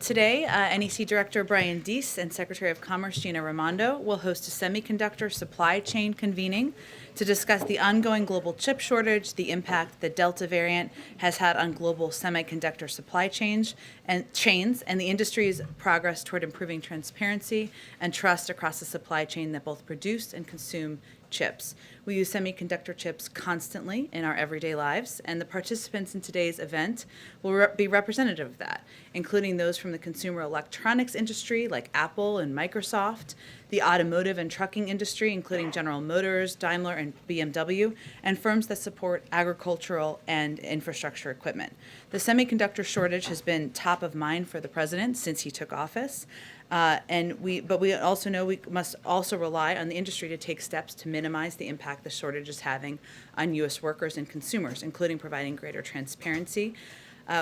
Today, NEC Director Brian Deese and Secretary of Commerce Gina Raimondo will host a semiconductor supply chain convening to discuss the ongoing global chip shortage, the impact the Delta variant has had on global semiconductor supply chains, and the industry's progress toward improving transparency and trust across the supply chain that both produce and consume chips. We use semiconductor chips constantly in our everyday lives, and the participants in today's event will be representative of that, including those from the consumer electronics industry like Apple and Microsoft, the automotive and trucking industry, including General Motors, Daimler, and BMW, and firms that support agricultural and infrastructure equipment. The semiconductor shortage has been top of mind for the president since he took office. But we also know we must also rely on the industry to take steps to minimize the impact the shortage is having on U.S. workers and consumers, including providing greater transparency.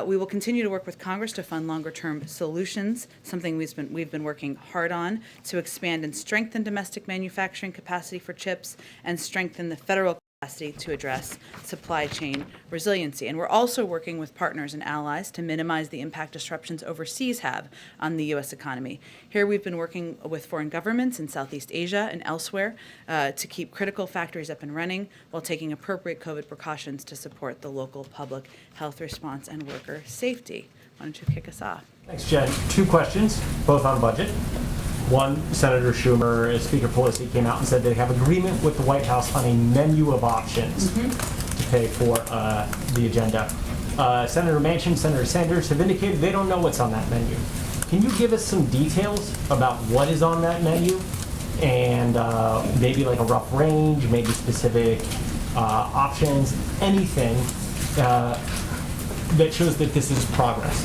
We will continue to work with Congress to fund longer-term solutions, something we've been working hard on to expand and strengthen domestic manufacturing capacity for chips and strengthen the federal capacity to address supply chain resiliency. And we're also working with partners and allies to minimize the impact disruptions overseas have on the U.S. economy. Here we've been working with foreign governments in Southeast Asia and elsewhere to keep critical factories up and running while taking appropriate COVID precautions to support the local public health response and worker safety. Why don't you kick us off? Thanks, Jen. Two questions, both on budget. One, Senator Schumer and Speaker Pelosi came out and said they have agreement with the White House on a menu of options to pay for the agenda. Senator Manchin, Senator Sanders have indicated they don't know what's on that menu. Can you give us some details about what is on that menu and maybe like a rough range, maybe specific options, anything that shows that this is progress?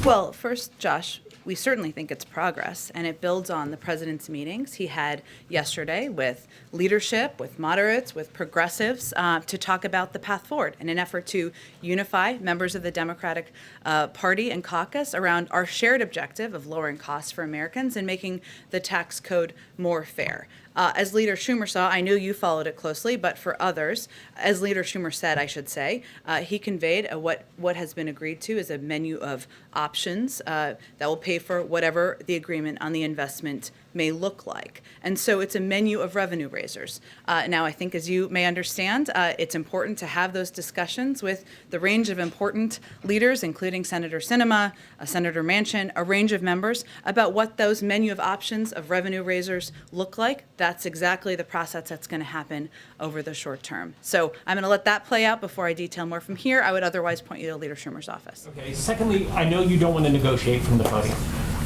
Well, first, Josh, we certainly think it's progress, and it builds on the president's meetings he had yesterday with leadership, with moderates, with progressives to talk about the path forward in an effort to unify members of the Democratic Party and caucus around our shared objective of lowering costs for Americans and making the tax code more fair. As Leader Schumer saw, I know you followed it closely, but for others, as Leader Schumer said, I should say, he conveyed what has been agreed to is a menu of options that will pay for whatever the agreement on the investment may look like. And so it's a menu of revenue raisers. Now, I think as you may understand, it's important to have those discussions with the range of important leaders, including Senator Sinema, Senator Manchin, a range of members, about what those menu of options of revenue raisers look like. That's exactly the process that's going to happen over the short term. So I'm going to let that play out before I detail more from here. I would otherwise point you to Leader Schumer's office. Okay. Secondly, I know you don't want to negotiate from the podium.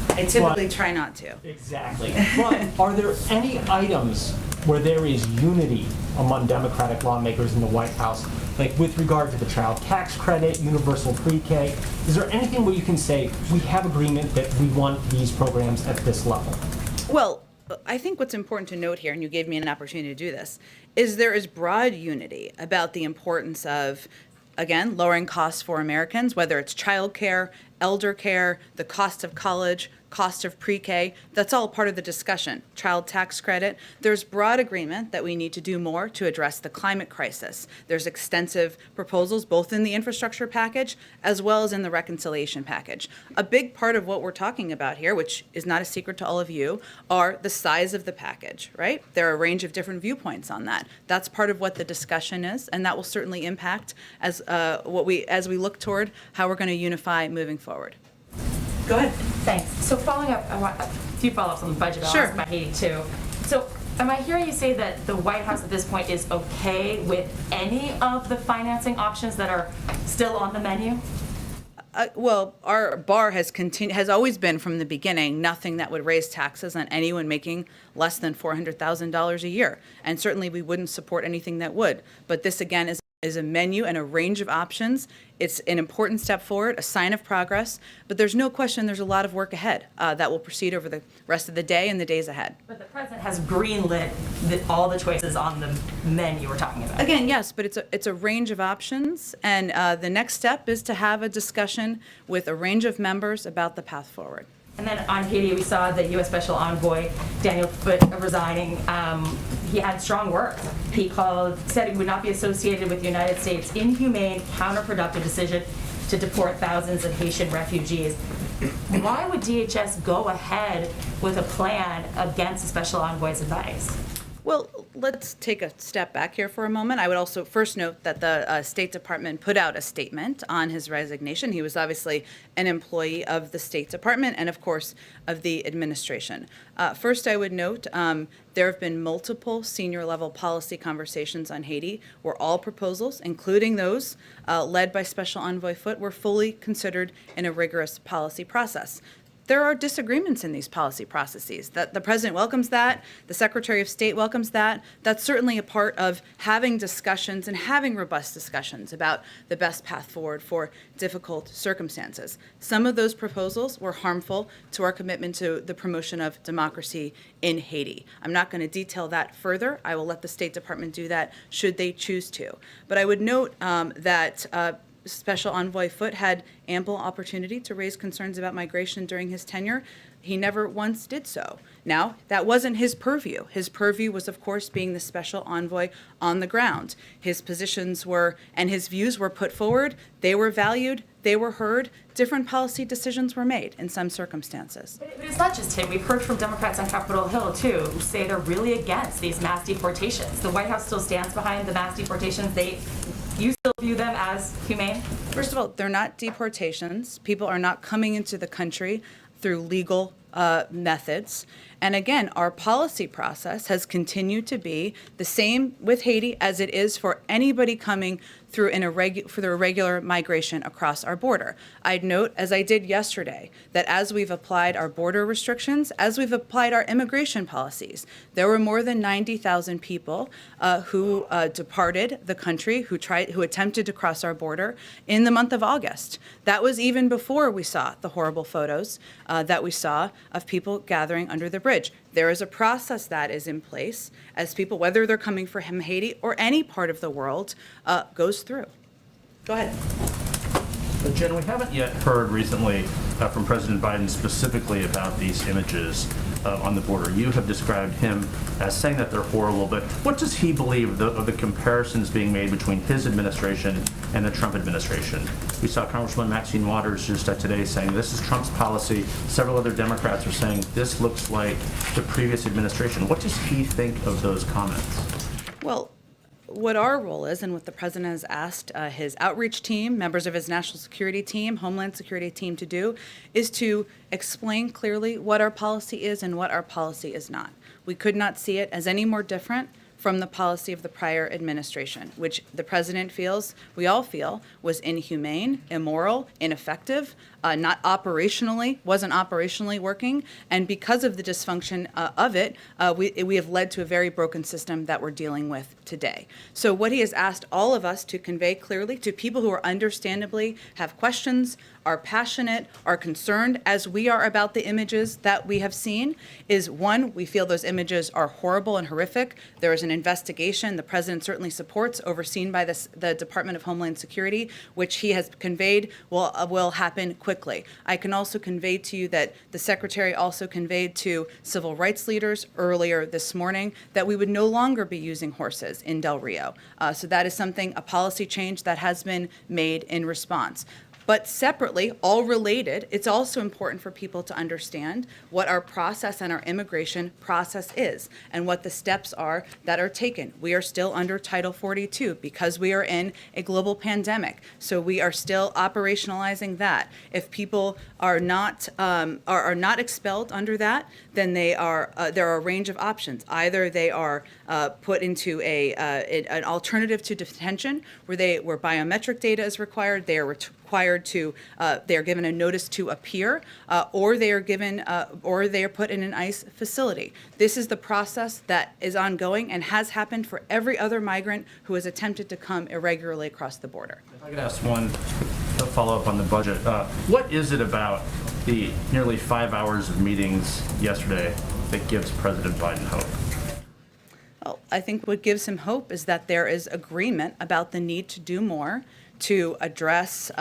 I typically try not to. Exactly. But are there any items where there is unity among Democratic lawmakers in the White House, like with regard to the child tax credit, universal pre-K? Is there anything where you can say, we have agreement that we want these programs at this level? Well, I think what's important to note here, and you gave me an opportunity to do this, is there is broad unity about the importance of, again, lowering costs for Americans, whether it's child care, elder care, the cost of college, cost of pre-K, that's all part of the discussion. Child tax credit. There's broad agreement that we need to do more to address the climate crisis. There's extensive proposals both in the infrastructure package as well as in the reconciliation package. A big part of what we're talking about here, which is not a secret to all of you, are the size of the package, right? There are a range of different viewpoints on that. That's part of what the discussion is, and that will certainly impact as we look toward how we're going to unify moving forward. Go ahead. Thanks. So following up, I want a few follow-ups on the budget. I'll ask about Haiti too. So am I hearing you say that the White House at this point is okay with any of the financing options that are still on the menu? Well, our bar has always been from the beginning nothing that would raise taxes on anyone making less than $400,000 a year. And certainly we wouldn't support anything that would. But this, again, is a menu and a range of options. It's an important step forward, a sign of progress, but there's no question there's a lot of work ahead that will proceed over the rest of the day and the days ahead. But the president has greenlit all the choices on the menu we're talking about. Again, yes, but it's a range of options, and the next step is to have a discussion with a range of members about the path forward. And then on Haiti, we saw the U.S. Special Envoy, Daniel Foote, resigning. He had strong words. He said he would not be associated with the United States' inhumane, counterproductive decision to deport thousands of Haitian refugees. Why would DHS go ahead with a plan against the special envoy's advice? Well, let's take a step back here for a moment. I would also first note that the State Department put out a statement on his resignation. He was obviously an employee of the State Department and, of course, of the administration. First, I would note there have been multiple senior-level policy conversations on Haiti where all proposals, including those led by Special Envoy Foote, were fully considered in a rigorous policy process. There are disagreements in these policy processes. That the president welcomes that, the Secretary of State welcomes that. That's certainly a part of having discussions and having robust discussions about the best path forward for difficult circumstances. Some of those proposals were harmful to our commitment to the promotion of democracy in Haiti. I'm not going to detail that further. I will let the State Department do that should they choose to. But I would note that Special Envoy Foote had ample opportunity to raise concerns about migration during his tenure. He never once did so. Now, that wasn't his purview. His purview was, of course, being the special envoy on the ground. His positions were, and his views were put forward. They were valued. They were heard. Different policy decisions were made in some circumstances. But it's not just him. We've heard from Democrats on Capitol Hill, too, who say they're really against these mass deportations. The White House still stands behind the mass deportations. You still view them as humane? First of all, they're not deportations. People are not coming into the country through legal methods. And again, our policy process has continued to be the same with Haiti as it is for anybody coming through for the irregular migration across our border. I'd note, as I did yesterday, that as we've applied our border restrictions, as we've applied our immigration policies, there were more than 90,000 people who departed the country, who attempted to cross our border in the month of August. That was even before we saw the horrible photos that we saw of people gathering under the bridge. There is a process that is in place as people, whether they're coming from Haiti or any part of the world, goes through. Go ahead. Jen, we haven't yet heard recently from President Biden specifically about these images on the border. You have described him as saying that they're horrible, but what does he believe of the comparisons being made between his administration and the Trump administration? We saw Congresswoman Maxine Waters just today saying this is Trump's policy. Several other Democrats are saying this looks like the previous administration. What does he think of those comments? Well, what our role is, and what the president has asked his outreach team, members of his national security team, Homeland Security team to do, is to explain clearly what our policy is and what our policy is not. We could not see it as any more different from the policy of the prior administration, which the president feels, we all feel, was inhumane, immoral, ineffective, wasn't operationally working, and because of the dysfunction of it, we have led to a very broken system that we're dealing with today. So what he has asked all of us to convey clearly to people who are understandably have questions, are passionate, are concerned, as we are about the images that we have seen, is one, we feel those images are horrible and horrific. There is an investigation the president certainly supports, overseen by the Department of Homeland Security, which he has conveyed will happen quickly. I can also convey to you that the secretary also conveyed to civil rights leaders earlier this morning that we would no longer be using horses in Del Rio. So that is something, a policy change that has been made in response. But separately, all related, it's also important for people to understand what our process and our immigration process is and what the steps are that are taken. We are still under Title 42 because we are in a global pandemic. So we are still operationalizing that. If people are not expelled under that, then there are a range of options. Either they are put into an alternative to detention where biometric data is required, they are required to, they are given a notice to appear, or they are put in an ICE facility. This is the process that is ongoing and has happened for every other migrant who has attempted to come irregularly across the border. If I could ask one follow-up on the budget. What is it about the nearly 5 hours of meetings yesterday that gives President Biden hope? Well, I think what gives him hope is that there is agreement about the need to do more to address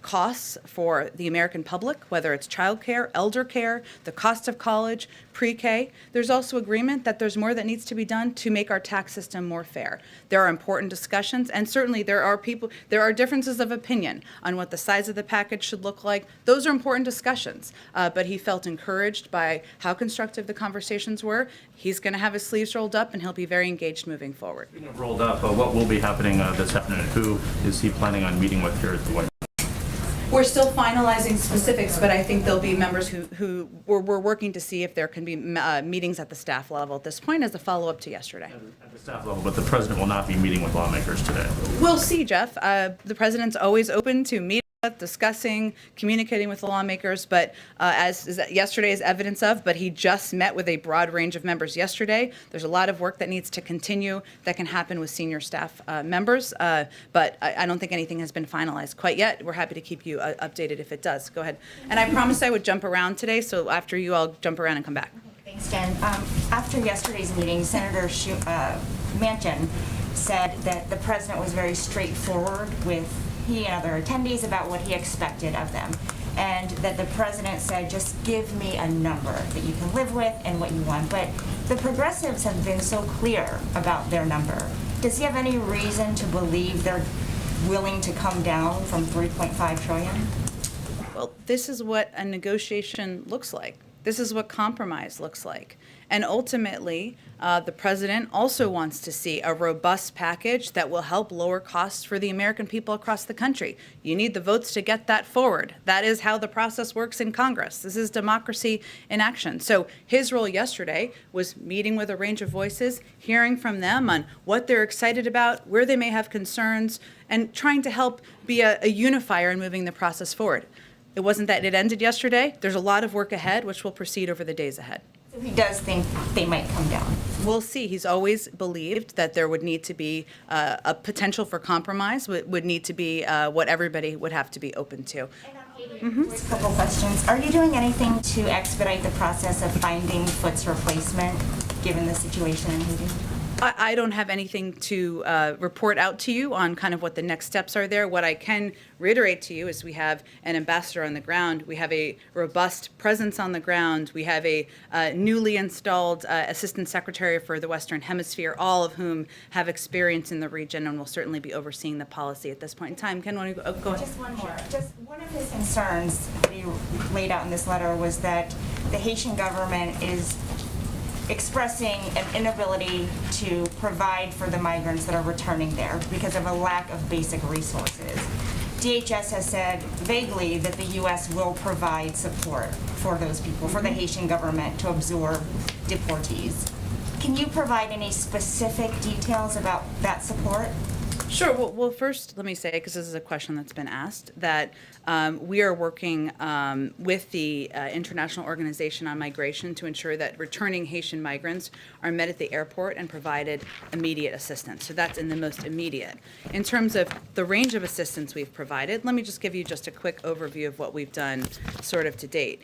costs for the American public, whether it's childcare, elder care, the cost of college, pre-K. There's also agreement that there's more that needs to be done to make our tax system more fair. There are important discussions, and certainly there are differences of opinion on what the size of the package should look like. Those are important discussions, but he felt encouraged by how constructive the conversations were. He's going to have his sleeves rolled up, and he'll be very engaged moving forward. Speaking of rolled up, what will be happening this afternoon? Who is he planning on meeting with here at the White House? We're still finalizing specifics, but I think there'll be members who we're working to see if there can be meetings at the staff level at this point as a follow-up to yesterday. At the staff level, but the president will not be meeting with lawmakers today. We'll see, Jeff. The president's always open to meeting, discussing, communicating with the lawmakers, but yesterday is evidence of, but he just met with a broad range of members yesterday. There's a lot of work that needs to continue that can happen with senior staff members, but I don't think anything has been finalized quite yet. We're happy to keep you updated if it does. Go ahead. And I promised I would jump around today, so after you, I'll jump around and come back. Thanks, Jen. After yesterday's meeting, Senator Manchin said that the president was very straightforward with he and other attendees about what he expected of them, and that the president said, just give me a number that you can live with and what you want. But the progressives have been so clear about their number. Does he have any reason to believe they're willing to come down from 3.5 trillion? Well, this is what a negotiation looks like. This is what compromise looks like. And ultimately, the president also wants to see a robust package that will help lower costs for the American people across the country. You need the votes to get that forward. That is how the process works in Congress. This is democracy in action. So his role yesterday was meeting with a range of voices, hearing from them on what they're excited about, where they may have concerns, and trying to help be a unifier in moving the process forward. It wasn't that it ended yesterday. There's a lot of work ahead, which will proceed over the days ahead. So he does think they might come down. We'll see. He's always believed that there would need to be a potential for compromise, would need to be what everybody would have to be open to. Just a couple questions. Are you doing anything to expedite the process of finding Foot's replacement, given the situation in Haiti? I don't have anything to report out to you on kind of what the next steps are there. What I can reiterate to you is we have an ambassador on the ground. We have a robust presence on the ground. We have a newly installed assistant secretary for the Western Hemisphere, all of whom have experience in the region and will certainly be overseeing the policy at this point in time. Ken, want to go ahead? Just one more. Just one of his concerns that he laid out in this letter was that the Haitian government is expressing an inability to provide for the migrants that are returning there because of a lack of basic resources. DHS has said vaguely that the U.S. will provide support for those people, for the Haitian government to absorb deportees. Can you provide any specific details about that support? Sure. Well, first, let me say, because this is a question that's been asked, that we are working with the International Organization on Migration to ensure that returning Haitian migrants are met at the airport and provided immediate assistance. So that's in the most immediate. In terms of the range of assistance we've provided, let me just give you just a quick overview of what we've done sort of to date.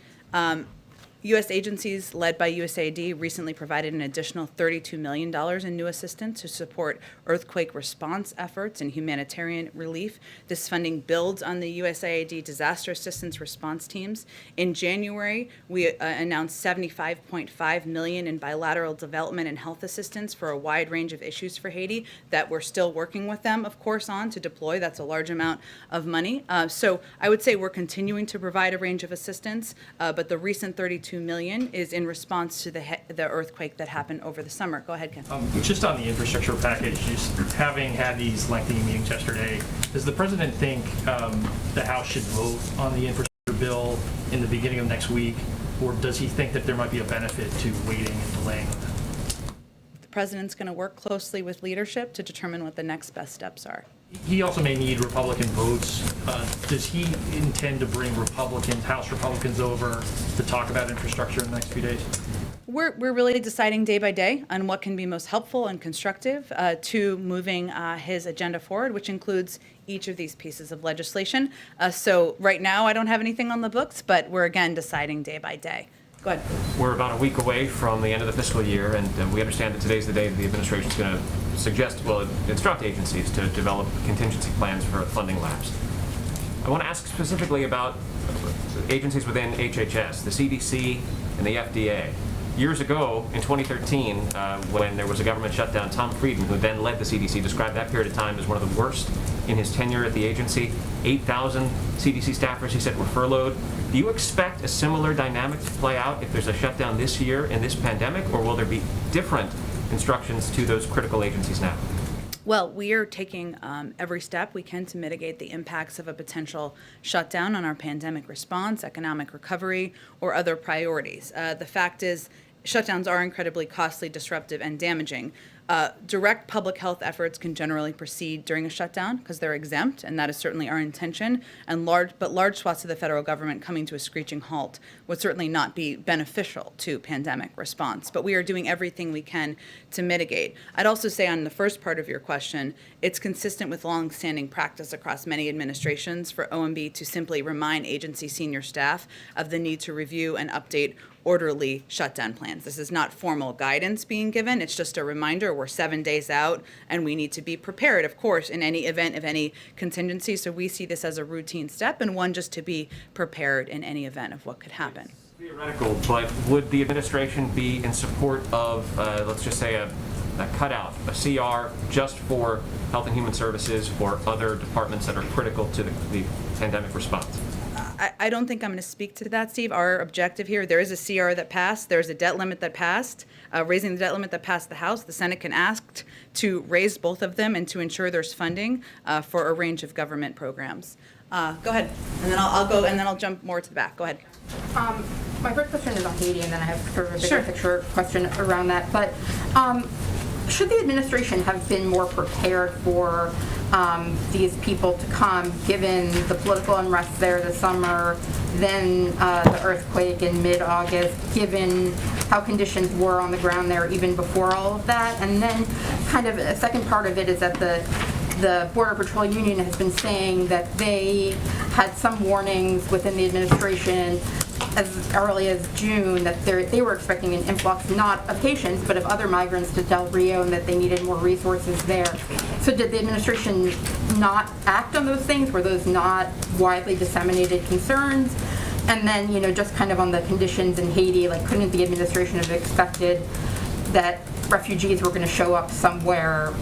U.S. agencies led by USAID recently provided an additional $32 million in new assistance to support earthquake response efforts and humanitarian relief. This funding builds on the USAID disaster assistance response teams. In January, we announced $75.5 million in bilateral development and health assistance for a wide range of issues for Haiti that we're still working with them, of course, on to deploy. That's a large amount of money. So I would say we're continuing to provide a range of assistance, but the recent $32 million is in response to the earthquake that happened over the summer. Go ahead, Ken. Just on the infrastructure package, just having had these lengthy meetings yesterday, does the president think the House should vote on the infrastructure bill in the beginning of next week, or does he think that there might be a benefit to waiting and delaying that? The president's going to work closely with leadership to determine what the next best steps are. He also may need Republican votes. Does he intend to bring House Republicans over to talk about infrastructure in the next few days? We're really deciding day by day on what can be most helpful and constructive to moving his agenda forward, which includes each of these pieces of legislation. So right now, I don't have anything on the books, but we're again deciding day by day. Go ahead. We're about a week away from the end of the fiscal year, and we understand that today's the day that the administration is going to instruct agencies to develop contingency plans for a funding lapse. I want to ask specifically about agencies within HHS, the CDC and the FDA. Years ago, in 2013, when there was a government shutdown, Tom Frieden, who then led the CDC, described that period of time as one of the worst in his tenure at the agency. 8,000 CDC staffers, he said, were furloughed. Do you expect a similar dynamic to play out if there's a shutdown this year in this pandemic, or will there be different instructions to those critical agencies now? Well, we are taking every step we can to mitigate the impacts of a potential shutdown on our pandemic response, economic recovery, or other priorities. The fact is, shutdowns are incredibly costly, disruptive, and damaging. Direct public health efforts can generally proceed during a shutdown because they're exempt, and that is certainly our intention. And large swaths of the federal government coming to a screeching halt would certainly not be beneficial to pandemic response. But we are doing everything we can to mitigate. I'd also say on the first part of your question, it's consistent with long-standing practice across many administrations for OMB to simply remind agency senior staff of the need to review and update orderly shutdown plans. This is not formal guidance being given. It's just a reminder we're 7 days out and we need to be prepared, of course, in any event of any contingency. So we see this as a routine step and one just to be prepared in any event of what could happen. Theoretical, but would the administration be in support of, let's just say, a cutout, a CR, just for Health and Human Services or other departments that are critical to the pandemic response? I don't think I'm going to speak to that, Steve. Our objective here, there is a CR that passed. There's a debt limit that passed, raising the debt limit that passed the House. The Senate can ask to raise both of them and to ensure there's funding for a range of government programs. Go ahead, and then I'll go, and then I'll jump more to the back. Go ahead. My first question is on Haiti, and then I have sort of a bigger Sure. picture question around that. But should the administration have been more prepared for these people to come, given the political unrest there this summer, then the earthquake in mid-August, given how conditions were on the ground there even before all of that? And then kind of a second part of it is that the Border Patrol Union has been saying that they had some warnings within the administration as early as June that they were expecting an influx, not of Haitians, but of other migrants to Del Rio, and that they needed more resources there. So did the administration not act on those things? Were those not widely disseminated concerns? And then, just kind of on the conditions in Haiti, like, couldn't the administration have expected that refugees were going to show up somewhere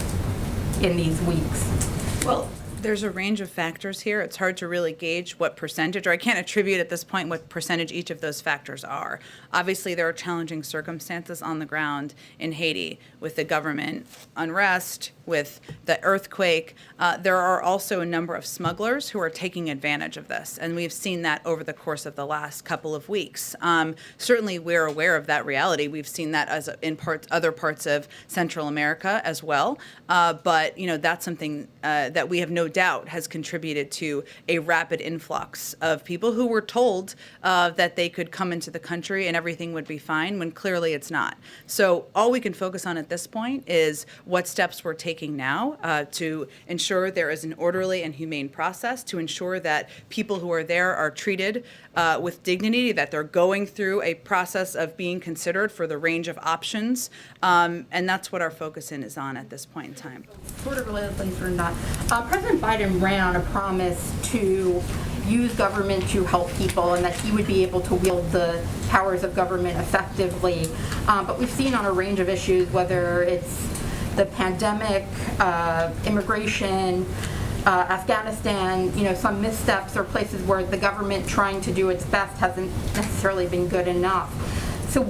in these weeks? Well, there's a range of factors here. It's hard to really gauge what percentage, or I can't attribute at this point what percentage each of those factors are. Obviously, there are challenging circumstances on the ground in Haiti with the government unrest, with the earthquake. There are also a number of smugglers who are taking advantage of this, and we've seen that over the course of the last couple of weeks. Certainly, we're aware of that reality. We've seen that in other parts of Central America as well. But that's something that we have no doubt has contributed to a rapid influx of people who were told that they could come into the country and everything would be fine, when clearly it's not. So all we can focus on at this point is what steps we're taking now to ensure there is an orderly and humane process, to ensure that people who are there are treated with dignity, that they're going through a process of being considered for the range of options, and that's what our focus is on at this point in time. Sort of related things or not. President Biden ran on a promise to use government to help people and that he would be able to wield the powers of government effectively. But we've seen on a range of issues, whether it's the pandemic, immigration, Afghanistan, some missteps or places where the government trying to do its best hasn't necessarily been good enough. So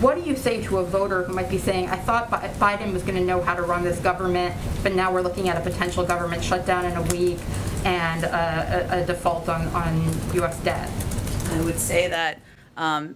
what do you say to a voter who might be saying, I thought Biden was going to know how to run this government, but now we're looking at a potential government shutdown in a week and a default on U.S. debt? I would say that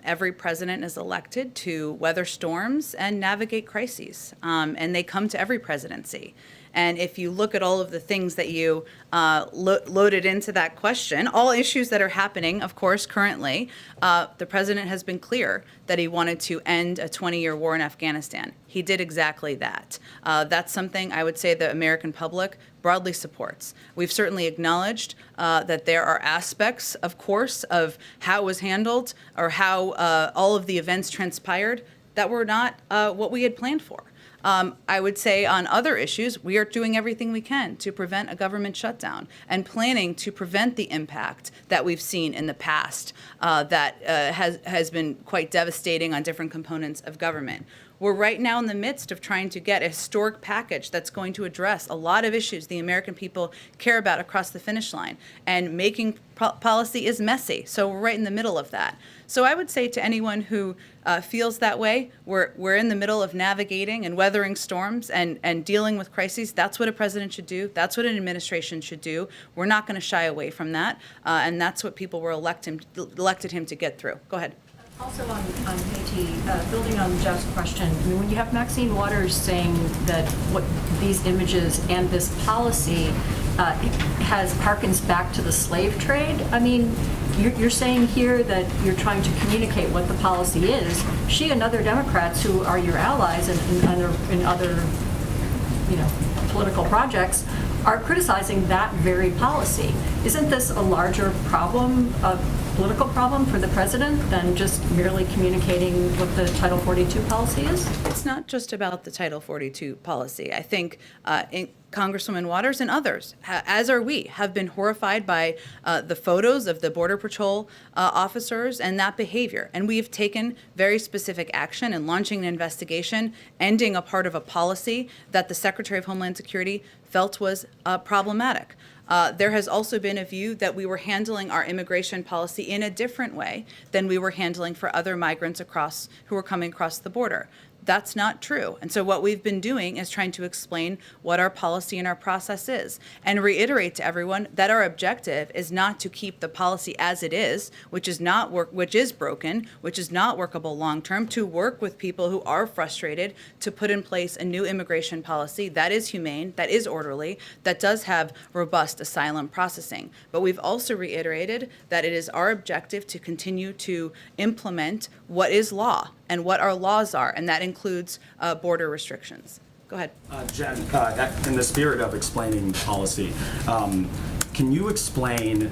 every president is elected to weather storms and navigate crises, and they come to every presidency. And if you look at all of the things that you loaded into that question, all issues that are happening, of course, currently, the president has been clear that he wanted to end a 20-year war in Afghanistan. He did exactly that. That's something I would say the American public broadly supports. We've certainly acknowledged that there are aspects, of course, of how it was handled or how all of the events transpired that were not what we had planned for. I would say on other issues, we are doing everything we can to prevent a government shutdown and planning to prevent the impact that we've seen in the past that has been quite devastating on different components of government. We're right now in the midst of trying to get a historic package that's going to address a lot of issues the American people care about across the finish line. And making policy is messy, so we're right in the middle of that. So I would say to anyone who feels that way, we're in the middle of navigating and weathering storms and dealing with crises. That's what a president should do. That's what an administration should do. We're not going to shy away from that, and that's what people were elected him to get through. Go ahead. Also on Haiti, building on Jeff's question, I mean, when you have Maxine Waters saying that what these images and this policy harkens back to the slave trade, I mean, you're saying here that you're trying to communicate what the policy is. She and other Democrats who are your allies in other political projects are criticizing that very policy. Isn't this a larger problem, a political problem for the president than just merely communicating what the Title 42 policy is? It's not just about the Title 42 policy. I think Congresswoman Waters and others, as are we, have been horrified by the photos of the Border Patrol officers and that behavior. And we have taken very specific action in launching an investigation, ending a part of a policy that the Secretary of Homeland Security felt was problematic. There has also been a view that we were handling our immigration policy in a different way than we were handling for other migrants who were coming across the border. That's not true. And so what we've been doing is trying to explain what our policy and our process is and reiterate to everyone that our objective is not to keep the policy as it is, which is broken, which is not workable long term, to work with people who are frustrated to put in place a new immigration policy that is humane, that is orderly, that does have robust asylum processing. But we've also reiterated that it is our objective to continue to implement what is law and what our laws are, and that includes border restrictions. Go ahead. Jen, in the spirit of explaining policy, can you explain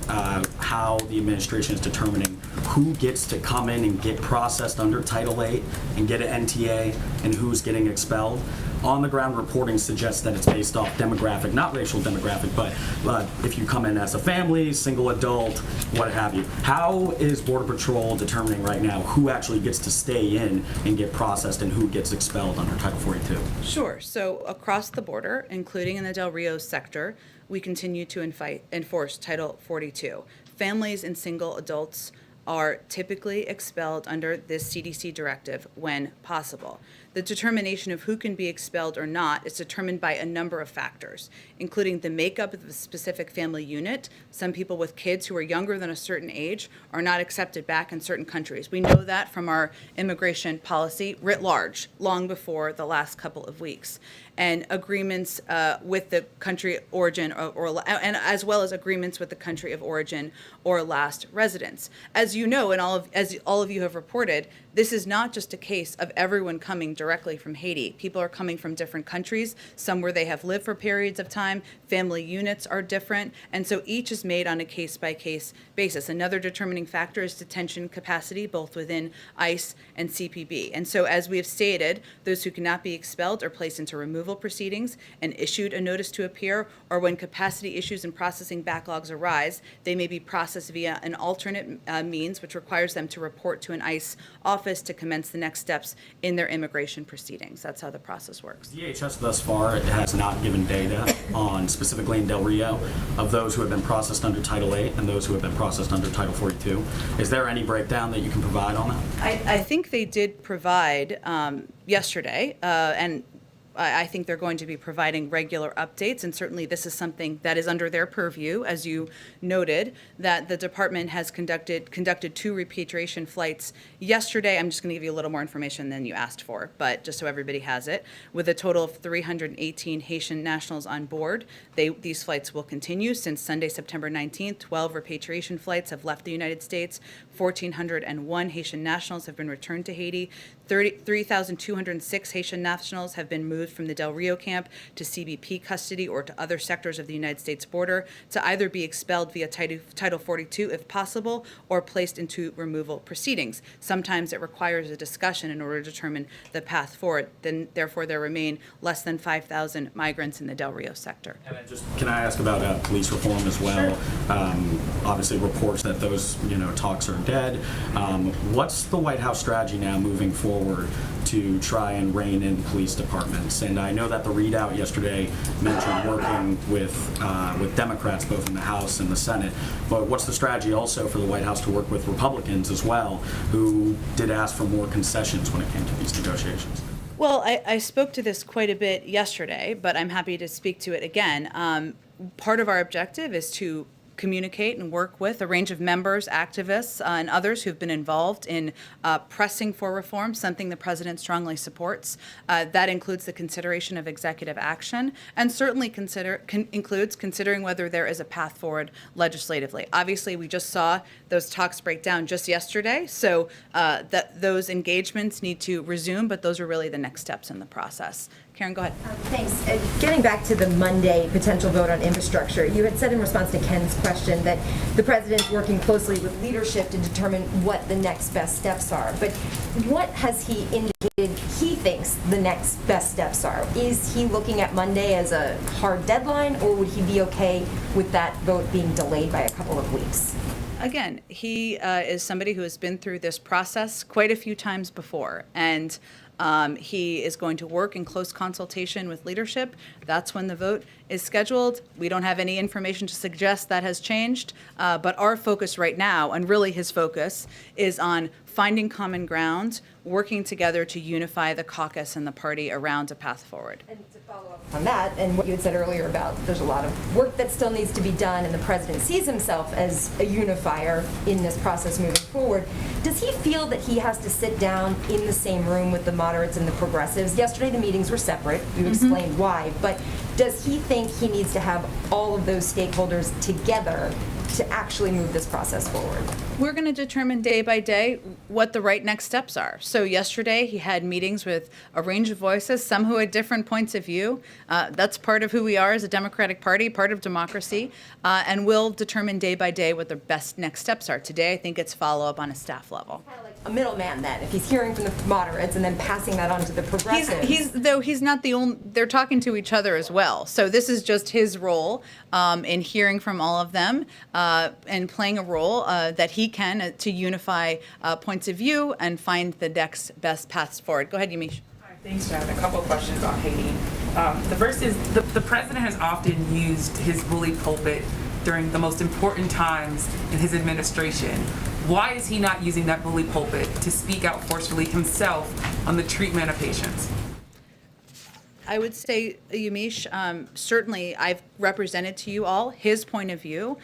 how the administration is determining who gets to come in and get processed under Title VIII and get an NTA and who's getting expelled? On-the-ground reporting suggests that it's based off demographic, not racial demographic, but if you come in as a family, single adult, what have you. How is Border Patrol determining right now who actually gets to stay in and get processed and who gets expelled under Title 42? Sure. So across the border, including in the Del Rio sector, we continue to enforce Title 42. Families and single adults are typically expelled under this CDC directive when possible. The determination of who can be expelled or not is determined by a number of factors, including the makeup of the specific family unit. Some people with kids who are younger than a certain age are not accepted back in certain countries. We know that from our immigration policy writ large, long before the last couple of weeks. And agreements with the country origin and as well as agreements with the country of origin or last residence. As you know, and as all of you have reported, this is not just a case of everyone coming directly from Haiti. People are coming from different countries, some where they have lived for periods of time. Family units are different, and so each is made on a case-by-case basis. Another determining factor is detention capacity, both within ICE and CPB. And so as we have stated, those who cannot be expelled are placed into removal proceedings and issued a notice to appear, or when capacity issues and processing backlogs arise, they may be processed via an alternate means, which requires them to report to an ICE office to commence the next steps in their immigration proceedings. That's how the process works. DHS thus far has not given data on, specifically in Del Rio, of those who have been processed under Title VIII and those who have been processed under Title 42. Is there any breakdown that you can provide on that? I think they did provide yesterday, and I think they're going to be providing regular updates, and certainly this is something that is under their purview, as you noted, that the department has conducted 2 repatriation flights yesterday. I'm just going to give you a little more information than you asked for, but just so everybody has it, with a total of 318 Haitian nationals on board. These flights will continue since Sunday, September 19th. 12 repatriation flights have left the United States. 1,401 Haitian nationals have been returned to Haiti. 3,206 Haitian nationals have been moved from the Del Rio camp to CBP custody or to other sectors of the United States border to either be expelled via Title 42 if possible or placed into removal proceedings. Sometimes it requires a discussion in order to determine the path forward. Therefore, there remain less than 5,000 migrants in the Del Rio sector. Can I ask about police reform as well? Obviously, reports that those talks are dead. What's the White House strategy now moving forward to try and rein in police departments? And I know that the readout yesterday mentioned working with Democrats both in the House and the Senate. But what's the strategy also for the White House to work with Republicans as well, who did ask for more concessions when it came to these negotiations? Well, I spoke to this quite a bit yesterday, but I'm happy to speak to it again. Part of our objective is to communicate and work with a range of members, activists, and others who've been involved in pressing for reform, something the president strongly supports. That includes the consideration of executive action, and certainly includes considering whether there is a path forward legislatively. Obviously, we just saw those talks break down just yesterday, so those engagements need to resume, but those are really the next steps in the process. Karen, go ahead. Thanks. Getting back to the Monday potential vote on infrastructure, you had said in response to Ken's question that the president's working closely with leadership to determine what the next best steps are. But what has he indicated he thinks the next best steps are? Is he looking at Monday as a hard deadline, or would he be okay with that vote being delayed by a couple of weeks? Again, he is somebody who has been through this process quite a few times before, and he is going to work in close consultation with leadership. That's when the vote is scheduled. We don't have any information to suggest that has changed, but our focus right now, and really his focus, is on finding common ground, working together to unify the caucus and the party around a path forward. And to follow up on that, and what you had said earlier about there's a lot of work that still needs to be done, and the president sees himself as a unifier in this process moving forward, does he feel that he has to sit down in the same room with the moderates and the progressives? Yesterday the meetings were separate. You explained why, but does he think he needs to have all of those stakeholders together to actually move this process forward? We're going to determine day by day what the right next steps are. So yesterday he had meetings with a range of voices, some who had different points of view. That's part of who we are as a Democratic Party, part of democracy, and we'll determine day by day what the best next steps are. Today I think it's follow-up on a staff level. Kind of like a middleman then, if he's hearing from the moderates and then passing that on to the progressives. He's not the only, they're talking to each other as well. So this is just his role in hearing from all of them and playing a role that he can to unify points of view and find the next best paths forward. Go ahead, Yamiche. Hi, thanks, Chad. A couple of questions on Haiti. The first is the president has often used his bully pulpit during the most important times in his administration. Why is he not using that bully pulpit to speak out forcefully himself on the treatment of Haitians? I would say, Yamiche, certainly I've represented to you all his point of view.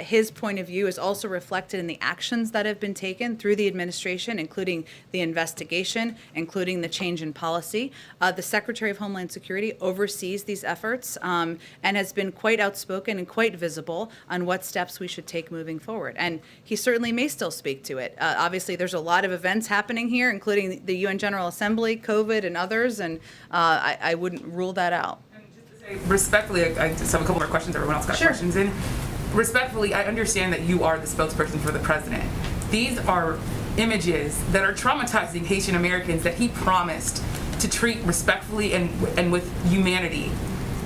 His point of view is also reflected in the actions that have been taken through the administration, including the investigation, including the change in policy. The Secretary of Homeland Security oversees these efforts and has been quite outspoken and quite visible on what steps we should take moving forward. And he certainly may still speak to it. Obviously, there's a lot of events happening here, including the UN General Assembly, COVID, and others, and I wouldn't rule that out. And just to say, respectfully, I just have a couple more questions. Everyone else got questions in. Respectfully, I understand that you are the spokesperson for the president. These are images that are traumatizing Haitian Americans that he promised to treat respectfully and with humanity.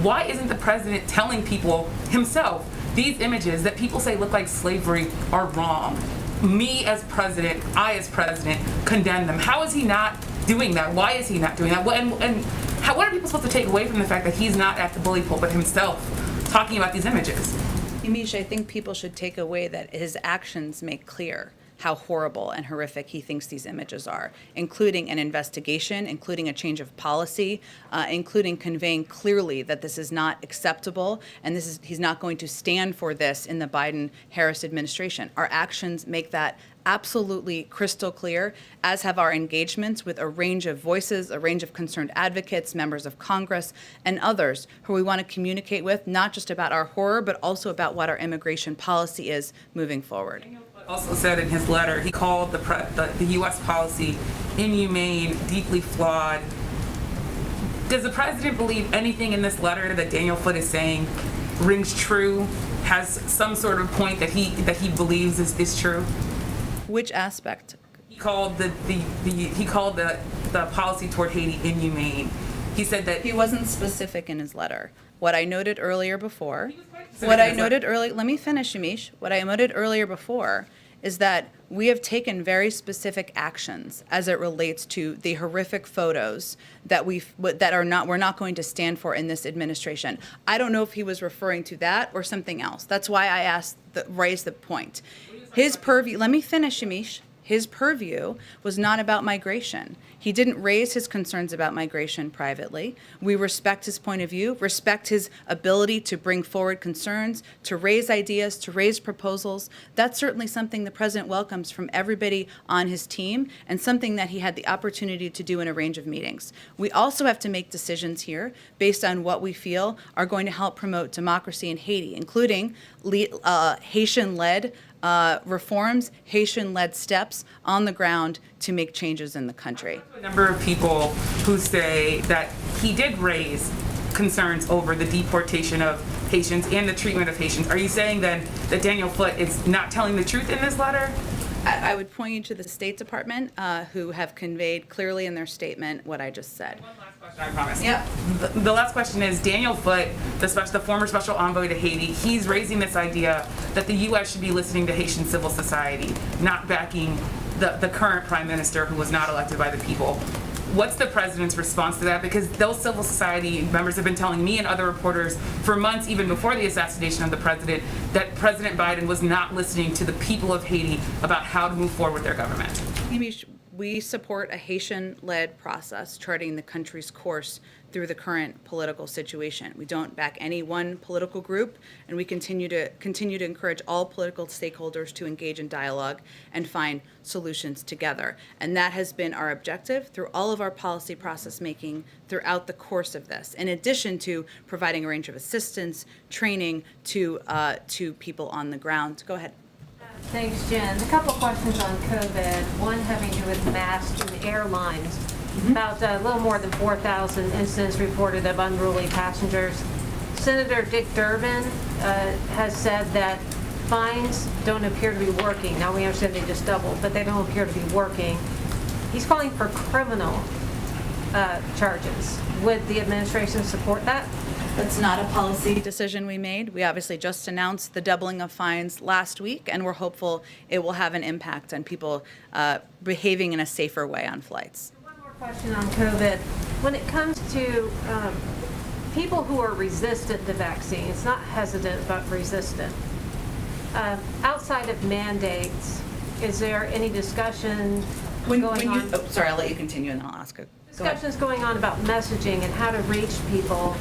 Why isn't the president telling people himself these images that people say look like slavery are wrong? Me as president, I as president condemn them. How is he not doing that? Why is he not doing that? What are people supposed to take away from the fact that he's not at the bully pulpit himself talking about these images? Yamiche, I think people should take away that his actions make clear how horrible and horrific he thinks these images are, including an investigation, including a change of policy, including conveying clearly that this is not acceptable and he's not going to stand for this in the Biden-Harris administration. Our actions make that absolutely crystal clear, as have our engagements with a range of voices, a range of concerned advocates, members of Congress, and others who we want to communicate with, not just about our horror, but also about what our immigration policy is moving forward. Also said in his letter, he called the U.S. policy inhumane, deeply flawed. Does the president believe anything in this letter that Daniel Foote is saying rings true, has some sort of point that he believes is true? Which aspect? He called the policy toward Haiti inhumane. He said that He wasn't specific in his letter. What I noted earlier before, let me finish, Yamiche. What I noted earlier before is that we have taken very specific actions as it relates to the horrific photos that we're not going to stand for in this administration. I don't know if he was referring to that or something else. That's why I raised the point. His purview, let me finish, Yamiche. His purview was not about migration. He didn't raise his concerns about migration privately. We respect his point of view, respect his ability to bring forward concerns, to raise ideas, to raise proposals. That's certainly something the president welcomes from everybody on his team, and something that he had the opportunity to do in a range of meetings. We also have to make decisions here based on what we feel are going to help promote democracy in Haiti, including Haitian-led reforms, Haitian-led steps on the ground to make changes in the country. a number of people who say that he did raise concerns over the deportation of Haitians and the treatment of Haitians. Are you saying then that Daniel Foote is not telling the truth in this letter? I would point you to the State Department, who have conveyed clearly in their statement what I just said. One last question, I promise. Yeah. The last question is, Daniel Foote, the former special envoy to Haiti, he's raising this idea that the U.S. should be listening to Haitian civil society, not backing the current prime minister who was not elected by the people. What's the president's response to that? Because those civil society members have been telling me and other reporters for months, even before the assassination of the president, that President Biden was not listening to the people of Haiti about how to move forward with their government. We support a Haitian-led process charting the country's course through the current political situation. We don't back any one political group, and we continue to encourage all political stakeholders to engage in dialogue and find solutions together. And that has been our objective through all of our policy process making throughout the course of this, in addition to providing a range of assistance, training to people on the ground. Go ahead. Thanks, Jen. A couple questions on COVID. One having to do with masks and airlines. About a little more than 4,000 incidents reported of unruly passengers. Senator Dick Durbin has said that fines don't appear to be working. Now we understand they just doubled, but they don't appear to be working. He's calling for criminal charges. Would the administration support that? That's not a policy decision we made. We obviously just announced the doubling of fines last week, and we're hopeful it will have an impact on people behaving in a safer way on flights. One more question on COVID. When it comes to people who are resistant to vaccines, not hesitant, but resistant, outside of mandates, is there any discussion going on? Sorry, I'll let you continue and then I'll ask a Discussions going on about messaging and how to reach people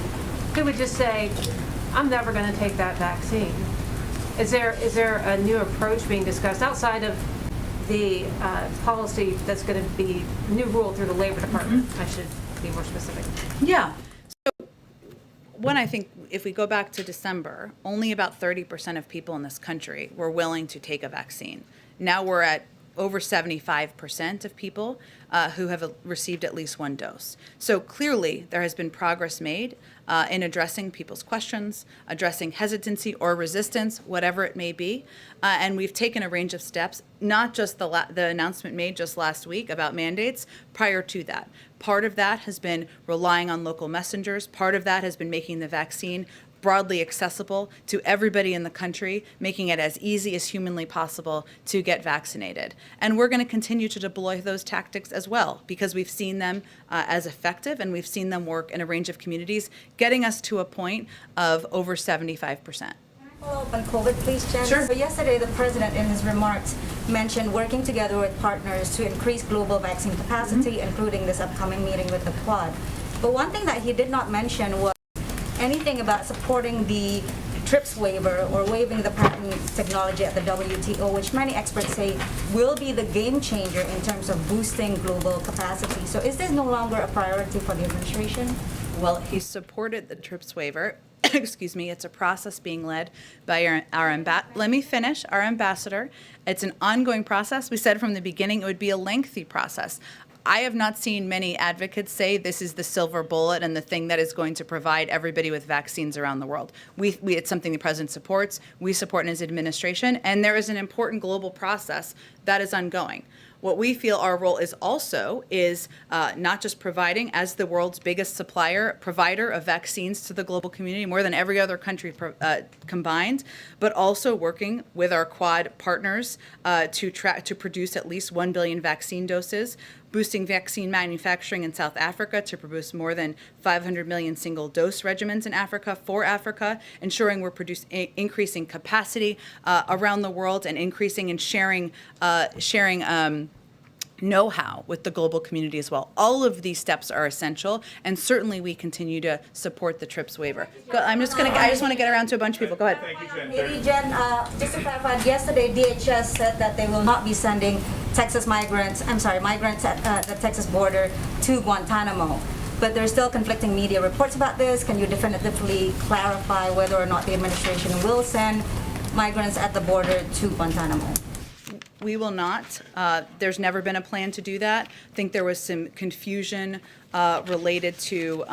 who would just say, I'm never going to take that vaccine. Is there a new approach being discussed outside of the policy that's going to be new rule through the Labor Department? I should be more specific. Yeah. So one, I think if we go back to December, only about 30% of people in this country were willing to take a vaccine. Now we're at over 75% of people who have received at least one dose. So clearly there has been progress made in addressing people's questions, addressing hesitancy or resistance, whatever it may be. And we've taken a range of steps, not just the announcement made just last week about mandates, prior to that. Part of that has been relying on local messengers. Part of that has been making the vaccine broadly accessible to everybody in the country, making it as easy as humanly possible to get vaccinated. And we're going to continue to deploy those tactics as well, because we've seen them as effective, and we've seen them work in a range of communities, getting us to a point of over 75%. Follow up on COVID, please, Jen. Sure. So yesterday, the president, in his remarks, mentioned working together with partners to increase global vaccine capacity, including this upcoming meeting with the Quad. But one thing that he did not mention was anything about supporting the TRIPS waiver or waiving the patent technology at the WTO, which many experts say will be the game changer in terms of boosting global capacity. So is this no longer a priority for the administration? Well, he supported the TRIPS waiver. Excuse me, it's a process being led by let me finish, our ambassador. It's an ongoing process. We said from the beginning it would be a lengthy process. I have not seen many advocates say this is the silver bullet and the thing that is going to provide everybody with vaccines around the world. It's something the president supports, we support in his administration, and there is an important global process that is ongoing. What we feel our role is also is not just providing, as the world's biggest provider of vaccines to the global community, more than every other country combined, but also working with our Quad partners to produce at least 1 billion vaccine doses, boosting vaccine manufacturing in South Africa to produce more than 500 million single-dose regimens in Africa for Africa, ensuring we're increasing capacity around the world and increasing and sharing know-how with the global community as well. All of these steps are essential, and certainly we continue to support the TRIPS waiver. I just want to get around to a bunch of people. Go ahead. Thank you, Jen. Maybe, Jen, just to clarify, yesterday DHS said that they will not be sending migrants at the Texas border to Guantanamo. But there's still conflicting media reports about this. Can you definitively clarify whether or not the administration will send migrants at the border to Guantanamo? We will not. There's never been a plan to do that. I think there was some confusion related to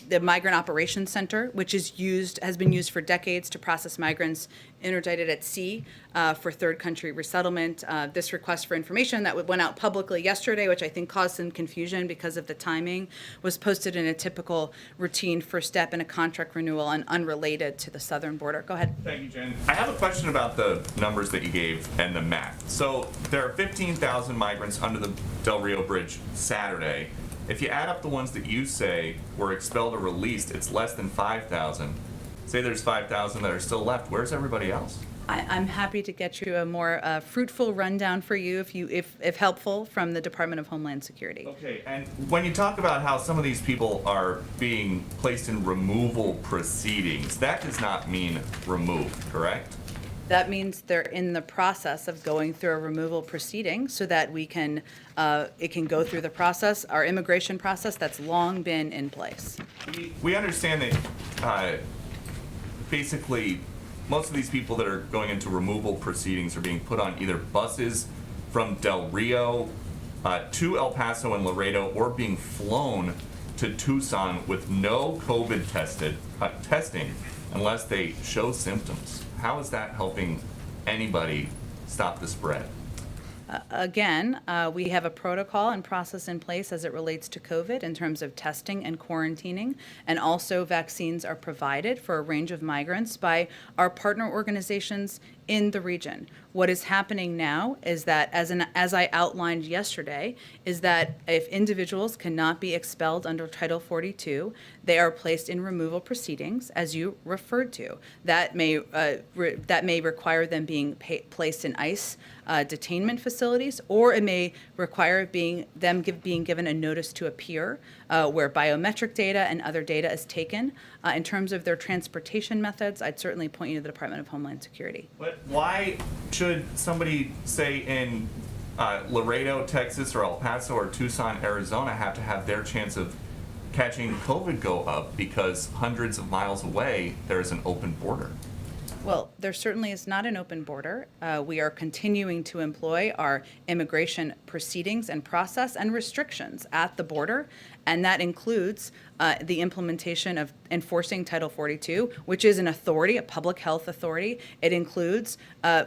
the Migrant Operations Center, which has been used for decades to process migrants interdicted at sea for third country resettlement. This request for information that went out publicly yesterday, which I think caused some confusion because of the timing, was posted in a typical routine first step in a contract renewal and unrelated to the southern border. Go ahead. Thank you, Jen. I have a question about the numbers that you gave and the math. So there are 15,000 migrants under the Del Rio Bridge Saturday. If you add up the ones that you say were expelled or released, it's less than 5,000. Say there's 5,000 that are still left. Where's everybody else? I'm happy to get you a more fruitful rundown for you, if helpful, from the Department of Homeland Security. Okay, and when you talk about how some of these people are being placed in removal proceedings, that does not mean removed, correct? That means they're in the process of going through a removal proceeding so that it can go through the process, our immigration process that's long been in place. We understand that basically most of these people that are going into removal proceedings are being put on either buses from Del Rio to El Paso and Laredo, or being flown to Tucson with no COVID testing unless they show symptoms. How is that helping anybody stop the spread? Again, we have a protocol and process in place as it relates to COVID in terms of testing and quarantining, and also vaccines are provided for a range of migrants by our partner organizations in the region. What is happening now is that, as I outlined yesterday, is that if individuals cannot be expelled under Title 42, they are placed in removal proceedings, as you referred to. That may require them being placed in ICE detainment facilities, or it may require being given a notice to appear, where biometric data and other data is taken. In terms of their transportation methods, I'd certainly point you to the Department of Homeland Security. But why should somebody, say, in Laredo, Texas, or El Paso, or Tucson, Arizona, have to have their chance of catching COVID go up because hundreds of miles away there is an open border? Well, there certainly is not an open border. We are continuing to employ our immigration proceedings and process and restrictions at the border, and that includes the implementation of enforcing Title 42, which is an authority, a public health authority. It includes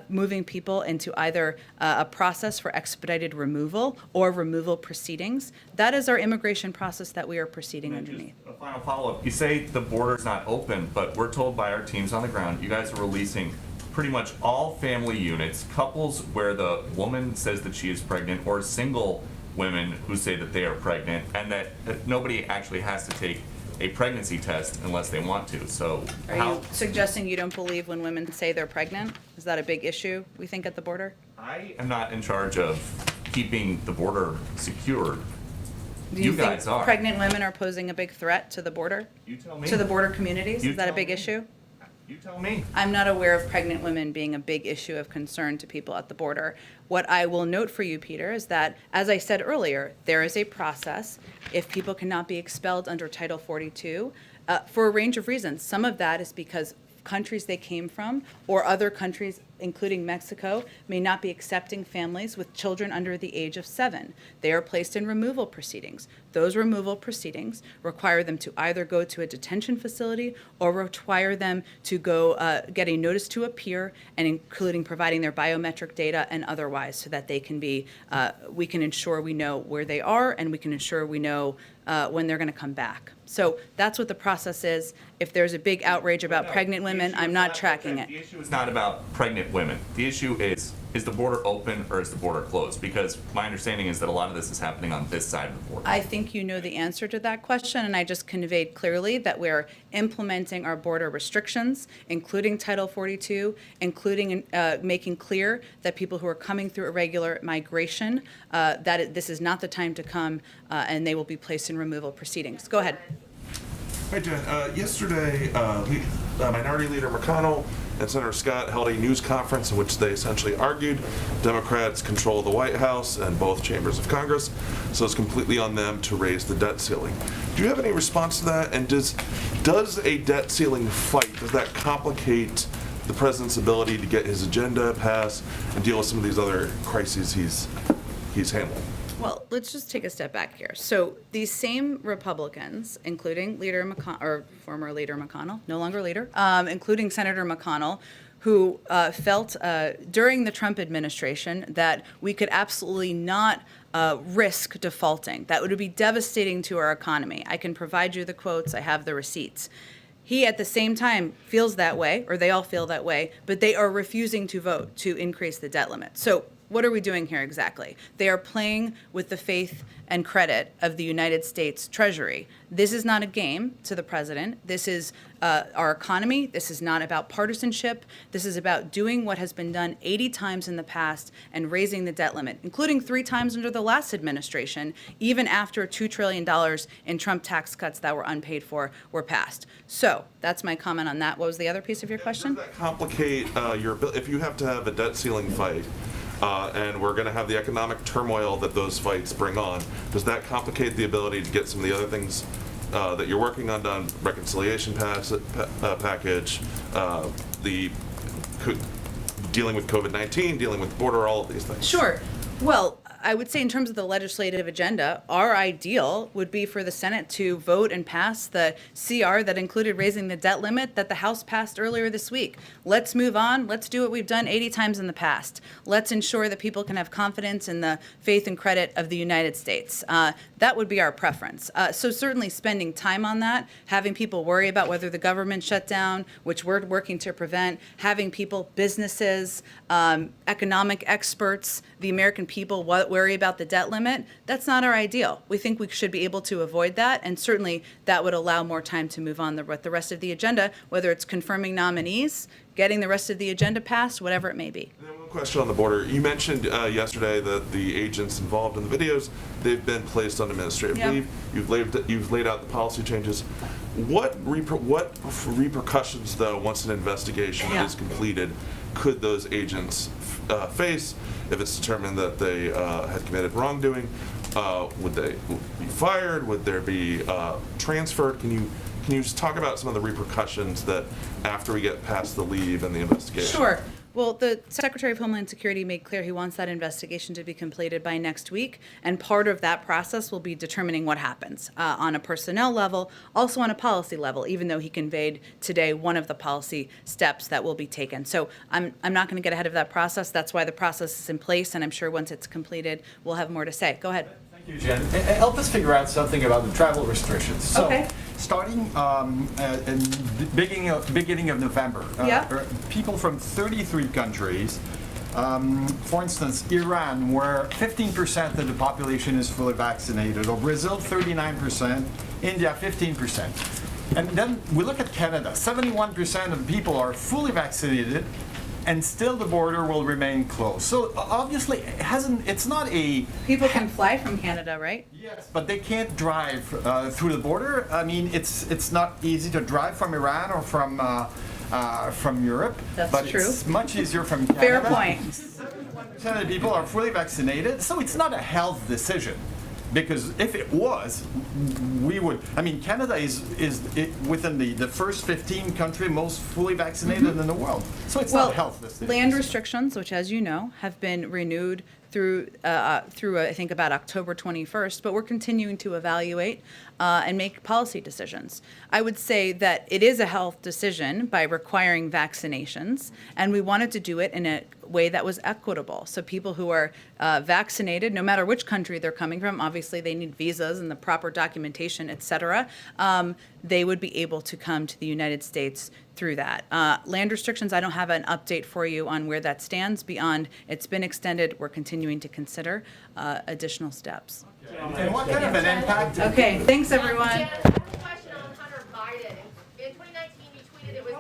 moving people into either a process for expedited removal or removal proceedings. That is our immigration process that we are proceeding underneath. A final follow-up. You say the border's not open, but we're told by our teams on the ground, you guys are releasing pretty much all family units, couples where the woman says that she is pregnant, or single women who say that they are pregnant, and that nobody actually has to take a pregnancy test unless they want to. So Are you suggesting you don't believe when women say they're pregnant? Is that a big issue, we think, at the border? I am not in charge of keeping the border secured. Do you guys think are. pregnant women are posing a big threat to the border? You tell me. To the border communities? You Is that a tell big me. issue? You tell me. I'm not aware of pregnant women being a big issue of concern to people at the border. What I will note for you, Peter, is that, as I said earlier, there is a process if people cannot be expelled under Title 42 for a range of reasons. Some of that is because countries they came from or other countries, including Mexico, may not be accepting families with children under the age of 7. They are placed in removal proceedings. Those removal proceedings require them to either go to a detention facility or require them to go get a notice to appear, and including providing their biometric data and otherwise, so that they can be, we can ensure we know where they are and we can ensure we know when they're going to come back. So that's what the process is. If there's a big outrage about pregnant women, I'm not tracking it. The issue is not about pregnant women. The issue is the border open or is the border closed? Because my understanding is that a lot of this is happening on this side of the border. I think you know the answer to that question, and I just conveyed clearly that we're implementing our border restrictions, including Title 42, including making clear that people who are coming through irregular migration, this is not the time to come, and they will be placed in removal proceedings. Go ahead. Hi, Jen. Yesterday, Minority Leader McConnell and Senator Scott held a news conference in which they essentially argued Democrats control the White House and both chambers of Congress, so it's completely on them to raise the debt ceiling. Do you have any response to that? And does a debt ceiling fight, does that complicate the president's ability to get his agenda passed and deal with some of these other crises he's handling? Well, let's just take a step back here. So these same Republicans, including Leader McConnell, or former Leader McConnell, no longer leader, including Senator McConnell, who felt during the Trump administration that we could absolutely not risk defaulting. That would be devastating to our economy. I can provide you the quotes. I have the receipts. He, at the same time, feels that way, or they all feel that way, but they are refusing to vote to increase the debt limit. So what are we doing here exactly? They are playing with the faith and credit of the United States Treasury. This is not a game to the president. This is our economy. This is not about partisanship. This is about doing what has been done 80 times in the past and raising the debt limit, including 3 times under the last administration, even after $2 trillion in Trump tax cuts that were unpaid for were passed. So that's my comment on that. What was the other piece of your question? Does that complicate your ability, if you have to have a debt ceiling fight, and we're going to have the economic turmoil that those fights bring on, does that complicate the ability to get some of the other things that you're working on done, reconciliation package, dealing with COVID-19, dealing with border, all of these things? Sure. Well, I would say in terms of the legislative agenda, our ideal would be for the Senate to vote and pass the CR that included raising the debt limit that the House passed earlier this week. Let's move on. Let's do what we've done 80 times in the past. Let's ensure that people can have confidence in the faith and credit of the United States. That would be our preference. So certainly spending time on that, having people worry about whether the government shut down, which we're working to prevent, having people, businesses, economic experts, the American people worry about the debt limit, that's not our ideal. We think we should be able to avoid that, and certainly that would allow more time to move on with the rest of the agenda, whether it's confirming nominees, getting the rest of the agenda passed, whatever it may be. And then one question on the border. You mentioned yesterday that the agents involved in the videos, they've been placed on administrative leave. You've laid out the policy changes. What repercussions, though, once an investigation is completed, could those agents face if it's determined that they had committed wrongdoing? Would they be fired? Would there be transferred? Can you just talk about some of the repercussions that after we get past the leave and the investigation? Sure. Well, the Secretary of Homeland Security made clear he wants that investigation to be completed by next week, and part of that process will be determining what happens on a personnel level, also on a policy level, even though he conveyed today one of the policy steps that will be taken. So I'm not going to get ahead of that process. That's why the process is in place, and I'm sure once it's completed, we'll have more to say. Go ahead. Thank you, Jen. Help us figure out something about the travel restrictions. So, starting in the beginning of November, people from 33 countries For instance, Iran, where 15% of the population is fully vaccinated, or Brazil, 39%, India, 15%. And then we look at Canada, 71% of people are fully vaccinated, and still the border will remain closed. So obviously, it's not a... People can fly from Canada, right? Yes, but they can't drive through the border. I mean, it's not easy to drive from Iran or from Europe. That's but true. It's much easier from Canada. Fair point. 71% of the people are fully vaccinated, so it's not a health decision. Because if it was, we would. I mean, Canada is within the first 15 country most fully vaccinated in the world. So it's not a health decision. Land restrictions, which, as you know, have been renewed through I think about October 21st, but we're continuing to evaluate and make policy decisions. I would say that it is a health decision by requiring vaccinations, and we wanted to do it in a way that was equitable. So people who are vaccinated, no matter which country they're coming from, obviously they need visas and the proper documentation, et cetera, they would be able to come to the United States through that. Land restrictions, I don't have an update for you on where that stands beyond it's been extended. We're continuing to consider additional steps. And what kind of an impact? Okay, thanks everyone. I have a question on Hunter Biden. In 2019, you tweeted it was